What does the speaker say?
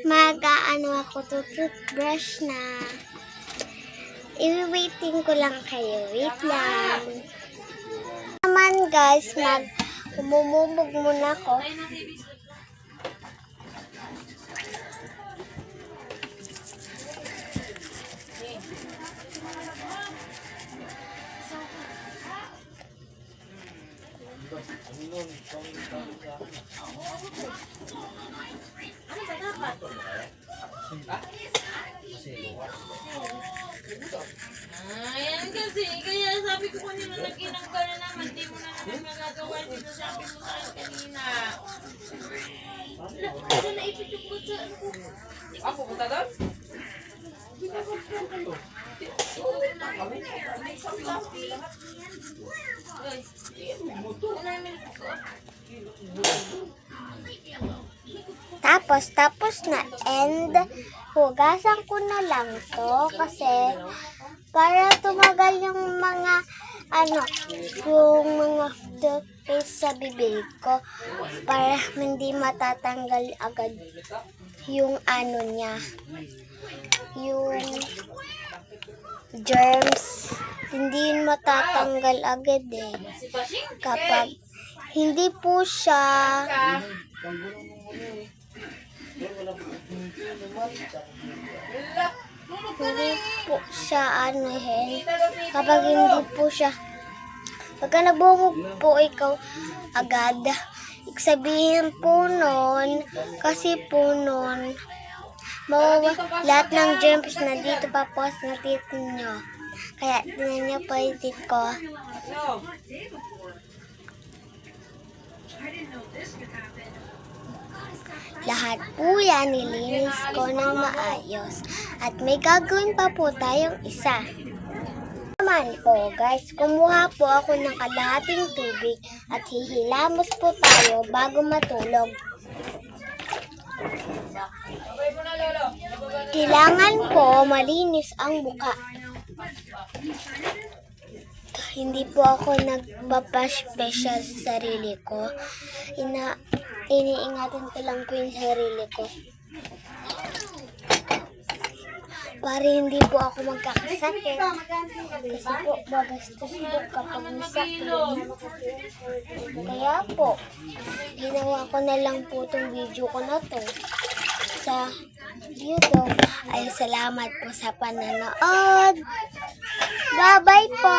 Mag-aano ako, toothbrush na. I-waiting ko lang kayo. Wait lang. Naman guys, umumubog muna ako. Ayan kasi, kaya sabi ko kanina nag-inang ka na naman, di mo na naman magagawa dito, sabi mo sa akin kanina. Ano naipit yung kutsa? Ano ko? Ako, punta doon? Tapos na. And, hugasan ko na lang to kasi para tumagal yung mga yung mga toothpaste sa bibig ko para hindi matatanggal agad yung niya, yung germs. Hindi yun matatanggal agad kapag hindi po siya kapag hindi po siya pagka nagbumog po ikaw agad, sabihin po nun kasi po nun lahat ng germs na dito pa po sa teeth nyo, kaya tingnan nyo po yung teeth ko. Lahat po yan nilinis ko ng maayos. At may gagawin pa po tayong isa. Naman po guys, kumuha po ako ng kalahating tubig at hihilamos po tayo bago matulog. Kailangan po malinis ang muka. Hindi po ako nagpapa-special sa sarili ko. Iniingatan ko lang po yung sarili ko. Para hindi po ako magkakasakit. Kasi po, magastos po kapag nasakit. Kaya po, ginawa ko na lang po itong video ko na to sa YouTube. Ay, salamat po sa panonood. Bye-bye po!